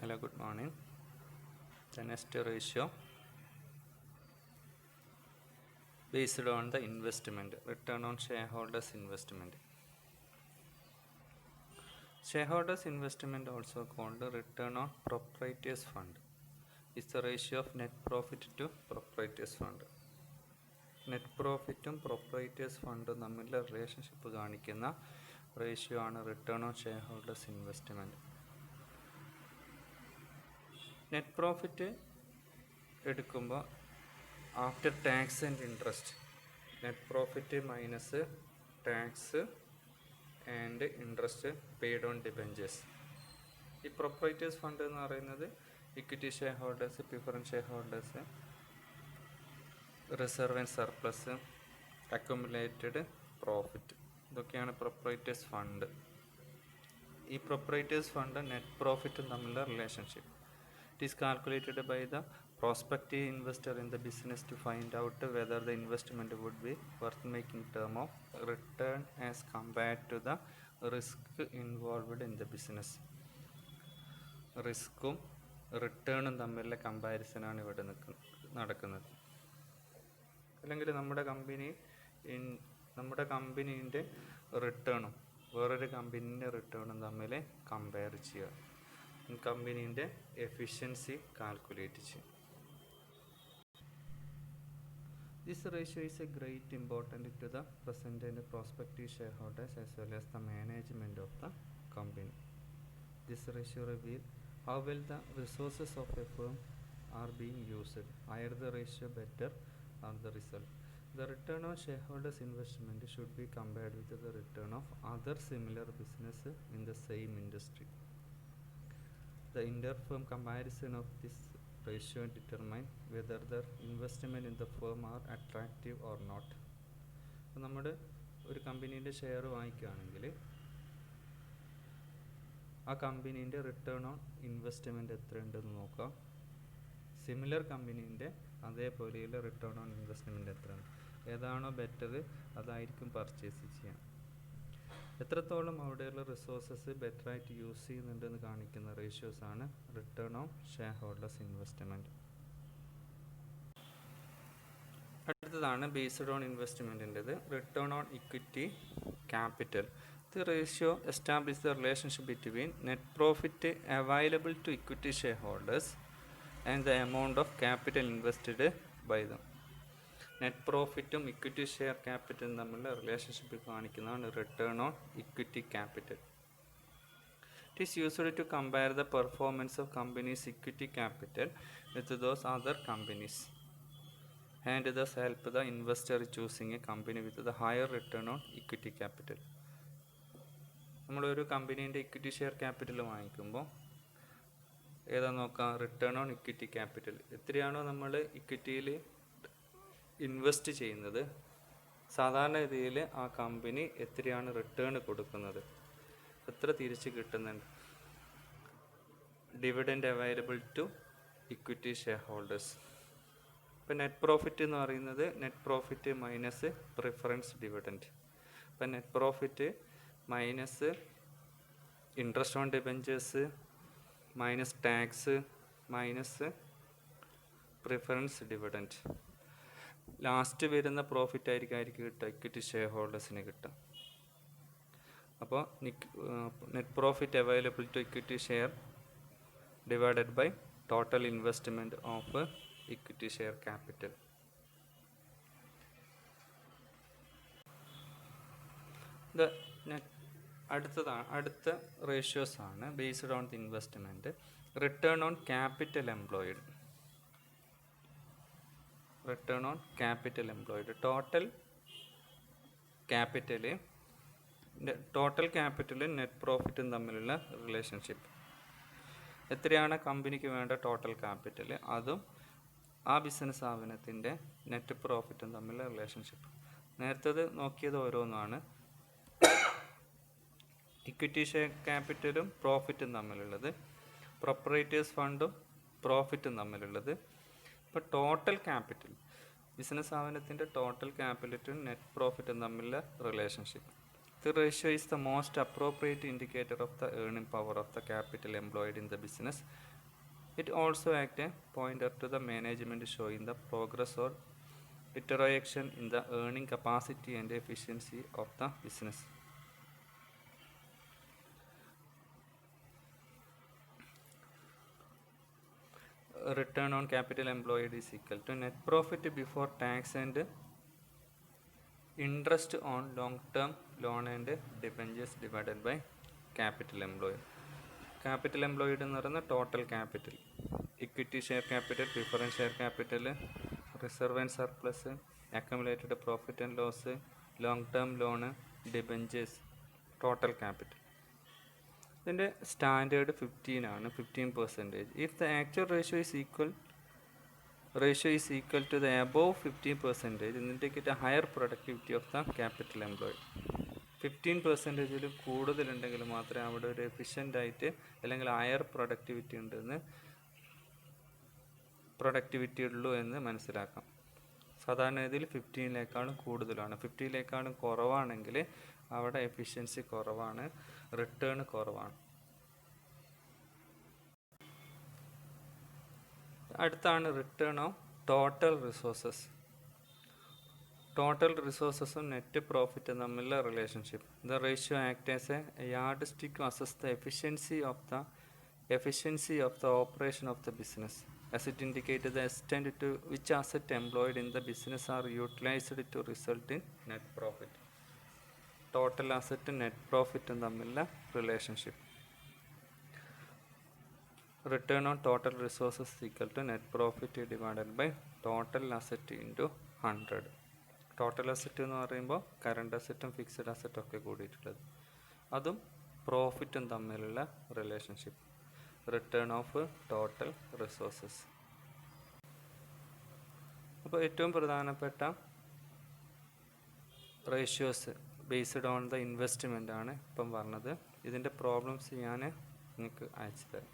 Hello, good morning. The next ratio based on the investment, return on shareholders' investment. Shareholders' investment, also called the return on proprietors' fund, is the ratio of net profit to proprietors' fund. Net പ്രോഫിറ്റും proprietors ഫണ്ടും തമ്മിലുള്ള relationship കാണിക്കുന്ന ratio ആണ് return on share holders investment. Net profit എടുക്കുമ്പോൾ after tax and interest, net profit minus tax and interest paid on debentures. ഈ proprietors fund എന്ന് പറയുന്നത് equity share holders, preference share holders, reserve and surplus, accumulated profit, ഇതൊക്കെയാണ് proprietors fund. ഈ proprietors fund net പ്രോഫിറ്റും തമ്മിലുള്ള relationship. It is calculated by the prospective investor in the business to find out whether the investment would be worth making term of return as compared to the risk involved in the business. റിസ്ക്കും റിട്ടേണും തമ്മിലുള്ള കമ്പാരിസനാണ് ഇവിടെ നടക്കുന്നത്. അല്ലെങ്കിൽ നമ്മുടെ കമ്പനീൻ്റെ റിട്ടേണും വേറൊരു കമ്പനീൻ്റെ റിട്ടേണും തമ്മിൽ compare ചെയ്യുക, കമ്പനീൻ്റെ efficiency calculate ചെയ്യും. This ratio is a great important to the present and prospective shareholders as well as the management of the company. This ratio reveals how well the resources of a firm are being used. Higher the ratio, better are the result. The return on shareholders investment should be compared with the return of other similar businesses in the same industry. The inter-firm comparison of this ratio determine whether the investment in the firm are attractive or not. അപ്പോൾ നമ്മുടെ ഒരു കമ്പനീൻ്റെ share വാങ്ങിക്കുകയാണെങ്കിൽ ആ കമ്പനീൻ്റെ return on investment എത്രയുണ്ടെന്ന് നോക്കാം. Similar കമ്പനീൻ്റെ അതേപോലെയുള്ള return on investment എത്രയാണ്, ഏതാണോ better അതായിരിക്കും purchase ചെയ്യാം. എത്രത്തോളം അവിടെയുള്ള റിസോഴ്സസ് ബെറ്ററായിട്ട് യൂസ് ചെയ്യുന്നുണ്ടെന്ന് കാണിക്കുന്ന റേഷ്യോസാണ് return on share holders investment. അടുത്തതാണ് ബേസ്ഡ് ഓൺ ഇൻവെസ്റ്റ്മെൻറ്റിൻ്റെത് return on equity capital. The ratio establish the relationship between net profit available to equity share holders and the amount of capital invested by them. Net പ്രോഫിറ്റും equity share ക്യാപിറ്റലും തമ്മിലുള്ള relationship കാണിക്കുന്നതാണ് return on equity capital. It is used to compare the performance of companies equity capital with those other companies and thus help the investor choosing A company with the higher return on equity capital. നമ്മളൊരു കമ്പനീൻ്റെ equity share capital വാങ്ങിക്കുമ്പോൾ ഏതാ നോക്കാം, return on equity capital. എത്രയാണോ നമ്മൾ ഇക്വിറ്റിയിൽ invest ചെയ്യുന്നത്, സാധാരണ രീതിയിൽ ആ കമ്പനി എത്രയാണ് റിട്ടേൺ കൊടുക്കുന്നത്, എത്ര തിരിച്ച് കിട്ടുന്നുണ്ട്. Dividend available to equity share holders. ഇപ്പം നെറ്റ് പ്രോഫിറ്റ് എന്ന് പറയുന്നത് net profit minus preference dividend. ഇപ്പം net profit minus interest on debentures minus tax minus preference dividend. Last വരുന്ന പ്രോഫിറ്റ് ആയിരിക്കും കിട്ടുക, ഇക്വിറ്റി ഷെയർ ഹോൾഡേഴ്സിന് കിട്ടുക. അപ്പോൾ net profit available to equity share divided by total investment of equity share capital. അടുത്ത ratios ആണ് based on the investment return on capital employed. Return on capital employed. Total ക്യാപിറ്റലും net പ്രോഫിറ്റും തമ്മിലുള്ള relationship. എത്രയാണ് കമ്പനിക്ക് വേണ്ട ടോട്ടൽ ക്യാപിറ്റൽ, അതും ആ business സ്ഥാപനത്തിൻ്റെ നെറ്റ് പ്രോഫിറ്റും തമ്മിലുള്ള റിലേഷൻഷിപ്പ്. നേരത്തേത് നോക്കിയത് ഓരോന്നാണ്. ഇക്വിറ്റി ഷെയർ ക്യാപിറ്റലും പ്രോഫിറ്റും തമ്മിലുള്ളത്, പ്രൊപ്പറേറ്റേഴ്സ് ഫണ്ടും പ്രോഫിറ്റും തമ്മിലുള്ളത്. ഇപ്പോൾ ടോട്ടൽ ക്യാപിറ്റൽ, ബിസിനസ് സ്ഥാപനത്തിൻ്റെ ടോട്ടൽ ക്യാപിറ്റലും നെറ്റ് പ്രോഫിറ്റും തമ്മിലുള്ള relationship. The ratio is the most appropriate indicator of the earning power of the capital employed in the business. It also acts a pointer to the management showing the progress or deterioration in the earning capacity and efficiency of the business. Return on capital employed is equal to net profit before tax and interest on long-term loan and debentures divided by capital employed. Capital employed എന്ന് പറയുന്നത് total capital, equity share capital, preference share capital, reserve and surplus, accumulated profit and loss, long term loan, debentures, total capital. ഇതിൻ്റെ standard 15 ആണ്, 15%. If the actual ratio is equal to the above 15%, indicate a higher productivity of the capital employed. 15% കൂടുതലുണ്ടെങ്കിൽ മാത്രമേ അവിടെ ഒരു efficient ആയിട്ട് അല്ലെങ്കിൽ higher productivity ഉള്ളൂ എന്ന് മനസ്സിലാക്കാം. സാധാരണ ഇതിൽ 15-ലേക്കാളും കൂടുതലാണ്. 50-ലേക്കാളും കുറവാണെങ്കിൽ അവിടെ എഫിഷ്യൻസി കുറവാണ്, റിട്ടേൺ കുറവാണ്. അടുത്താണ് return of total resources. Total റിസോഴ്സസും നെറ്റ് പ്രോഫിറ്റും തമ്മിലുള്ള relationship. The ratio act as a yardstick to assess the efficiency of the operation of the business, as it indicates the extent to which asset employed in the business are utilized to result in net profit. Total അസറ്റും net പ്രോഫിറ്റും തമ്മിലുള്ള relationship. Return on total resources equal to net profit divided by total asset into 100. Total asset എന്ന് പറയുമ്പോൾ current അസറ്റും fixed അസറ്റും ഒക്കെ കൂടിയിട്ടുള്ളത്, അതും പ്രോഫിറ്റും തമ്മിലുള്ള relationship. Return of total resources. അപ്പോൾ ഏറ്റവും പ്രധാനപ്പെട്ട ratios based on the investment ആണ് ഇപ്പം പറഞ്ഞത്. ഇതിൻ്റെ പ്രോബ്ലംസ് ഞാൻ നിങ്ങൾക്ക് അയച്ചു തരാം.